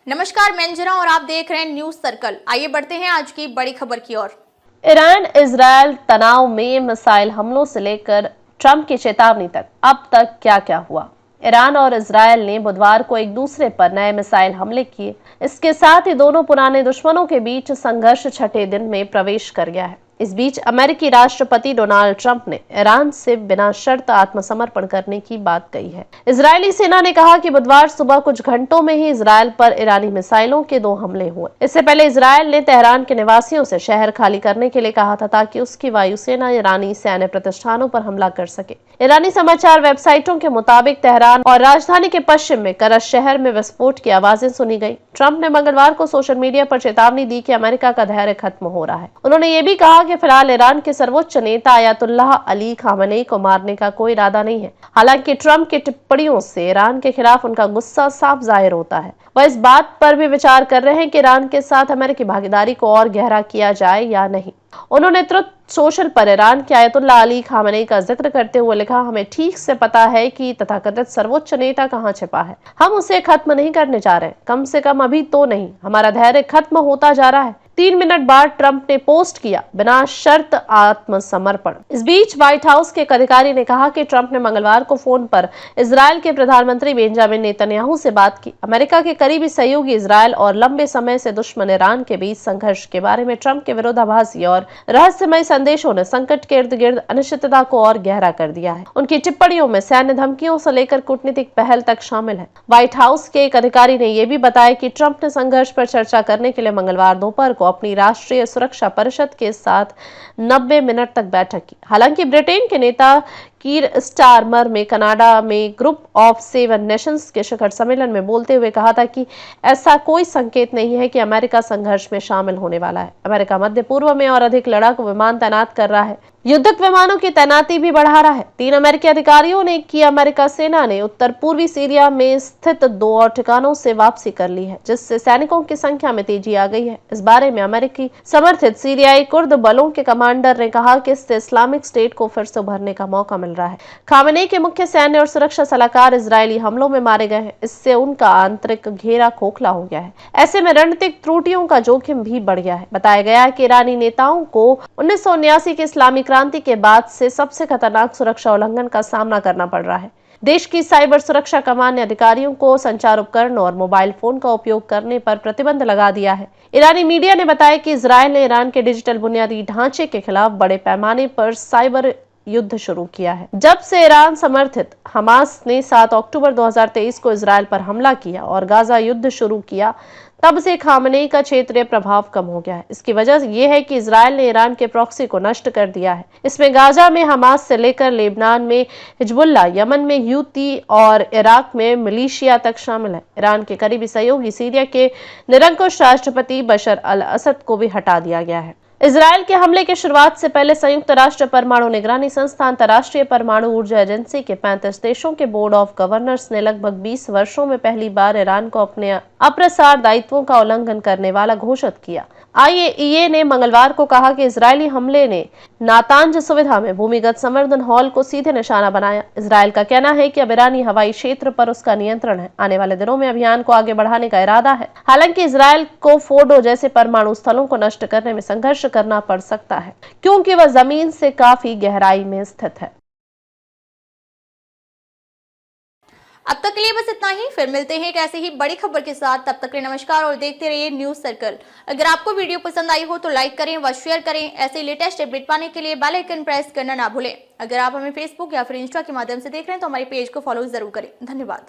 नमस्कार, मैं अंजना और आप देख रहे हैं न्यूज सर्कल। आइए बढ़ते हैं आज की बड़ी खबर की ओर। ईरान इजरायल तनाव में मिसाइल हमलों से लेकर ट्रंप की चेतावनी तक अब तक क्या क्या हुआ। ईरान और इजरायल ने बुधवार को एक दूसरे पर नए मिसाइल हमले किए। इसके साथ ही दोनों पुराने दुश्मनों के बीच संघर्ष छठे दिन में प्रवेश कर गया है। इस बीच अमेरिकी राष्ट्रपति डोनाल्ड ट्रंप ने ईरान से बिना शर्त आत्मसमर्पण करने की बात कही है। इजरायली सेना ने कहा कि बुधवार सुबह कुछ घंटों में ही इजरायल पर ईरानी मिसाइलों के 2 हमले हुए। इससे पहले इजरायल ने तेहरान के निवासियों से शहर खाली करने के लिए कहा था ताकि उसकी वायुसेना ईरानी सैन्य प्रतिष्ठानों पर हमला कर सके। ईरानी समाचार वेबसाइटों के मुताबिक तेहरान और राजधानी के पश्चिम में करज शहर में विस्फोट की आवाजें सुनी गई। ट्रंप ने मंगलवार को सोशल मीडिया पर चेतावनी दी कि अमेरिका का धैर्य खत्म हो रहा है। उन्होंने ये भी कहा कि फिलहाल ईरान के सर्वोच्च नेता अयातुल्लाह अली खामेनेई को मारने का कोई इरादा नहीं है। हालांकि ट्रंप की टिप्पणियों से ईरान के खिलाफ उनका गुस्सा साफ जाहिर होता है। वह इस बात पर भी विचार कर रहे हैं कि ईरान के साथ अमेरिकी भागीदारी को और गहरा किया जाए या नहीं। उन्होंने ट्रुथ सोशल पर ईरान के अयातुल्लाह अली खामेनेई का जिक्र करते हुए लिखा, हमें ठीक से पता है कि तथाकथित सर्वोच्च नेता कहां छिपा है। हम उसे खत्म नहीं करने जा रहे, कम से कम अभी तो नहीं। हमारा धैर्य खत्म होता जा रहा है। 3 मिनट बाद ट्रंप ने पोस्ट किया, बिना शर्त आत्मसमर्पण। इस बीच व्हाइट हाउस के एक अधिकारी ने कहा कि ट्रंप ने मंगलवार को फोन पर इजरायल के प्रधानमंत्री बेंजामिन नेतन्याहू से बात की। अमेरिका के करीबी सहयोगी इजरायल और लंबे समय से दुश्मन ईरान के बीच संघर्ष के बारे में ट्रंप के विरोधाभासी और रहस्यमय संदेशों ने संकट के इर्द गिर्द अनिश्चितता को और गहरा कर दिया है। उनकी टिप्पणियों में सैन्य धमकियों से लेकर कूटनीतिक पहल तक शामिल है। व्हाइट हाउस के एक अधिकारी ने यह भी बताया कि ट्रंप ने संघर्ष पर चर्चा करने के लिए मंगलवार दोपहर को अपनी राष्ट्रीय सुरक्षा परिषद के साथ 90 मिनट तक बैठक की। हालांकि ब्रिटेन के नेता कीर स्टारमर में कनाडा में ग्रुप ऑफ 7 नेशंस के शिखर सम्मेलन में बोलते हुए कहा था कि ऐसा कोई संकेत नहीं है कि अमेरिका संघर्ष में शामिल होने वाला है। अमेरिका मध्य पूर्व में और अधिक लड़ाकू विमान तैनात कर रहा है, युद्धक विमानों की तैनाती भी बढ़ा रहा है। 3 अमेरिकी अधिकारियों ने कि अमेरिका सेना ने उत्तर पूर्वी सीरिया में स्थित 2 और ठिकानों से वापसी कर ली है, जिससे सैनिकों की संख्या में तेजी आ गई है। इस बारे में अमेरिकी समर्थित सीरियाई कुर्द बलों के कमांडर ने कहा कि इससे इस्लामिक स्टेट को फिर से उभरने का मौका मिल रहा है। खामेनेई के मुख्य सैन्य और सुरक्षा सलाहकार इजरायली हमलों में मारे गए हैं। इससे उनका आंतरिक घेरा खोखला हो गया है। ऐसे में रणनीतिक त्रुटियों का जोखिम भी बढ़ गया है। बताया गया है कि ईरानी नेताओं को 1979 के इस्लामी क्रांति के बाद से सबसे खतरनाक सुरक्षा उल्लंघन का सामना करना पड़ रहा है। देश की साइबर सुरक्षा कमान ने अधिकारियों को संचार उपकरण और मोबाइल फोन का उपयोग करने पर प्रतिबंध लगा दिया है। ईरानी मीडिया ने बताया कि इजरायल ने ईरान के डिजिटल बुनियादी ढांचे के खिलाफ बड़े पैमाने पर साइबर युद्ध शुरू किया है। जब से ईरान समर्थित हमास ने 7 अक्टूबर 2023 को इजरायल पर हमला किया और गाजा युद्ध शुरू किया, तब से खामेनेई का क्षेत्रीय प्रभाव कम हो गया है। इसकी वजह यह है कि इजरायल ने ईरान के प्रॉक्सी को नष्ट कर दिया है। इसमें गाजा में हमास से लेकर लेबनान में हिजबुल्लाह, यमन में ह्यूती और इराक में मिलिशिया तक शामिल है। ईरान के करीबी सहयोगी सीरिया के निरंकुश राष्ट्रपति बशर अल असद को भी हटा दिया गया है। इजरायल के हमले की शुरुआत से पहले संयुक्त राष्ट्र परमाणु निगरानी संस्था अंतर्राष्ट्रीय परमाणु ऊर्जा एजेंसी के 35 देशों के बोर्ड ऑफ गवर्नर्स ने लगभग 20 वर्षों में पहली बार ईरान को अपने अप्रसार दायित्वों का उल्लंघन करने वाला घोषित किया। IAEA ने मंगलवार को कहा कि इजरायली हमले ने नातांज सुविधा में भूमिगत संवर्धन हॉल को सीधे निशाना बनाया। इजरायल का कहना है कि अब ईरानी हवाई क्षेत्र पर उसका नियंत्रण है। आने वाले दिनों में अभियान को आगे बढ़ाने का इरादा है। हालांकि इजरायल को फोर्डो जैसे परमाणु स्थलों को नष्ट करने में संघर्ष करना पड़ सकता है, क्योंकि वह जमीन से काफी गहराई में स्थित है। अब तक के लिए बस इतना ही। फिर मिलते हैं एक ऐसे ही बड़ी खबर के साथ। तब तक के लिए नमस्कार और देखते रहिए न्यूज सर्कल। अगर आपको वीडियो पसंद आई हो तो लाइक करें व शेयर करें। ऐसे लेटेस्ट अपडेट पाने के लिए बेल आइकन प्रेस करना ना भूलें। अगर आप हमें फेसबुक या फिर इंस्टा के माध्यम से देख रहे हैं तो हमारे पेज को फॉलो जरूर करें। धन्यवाद।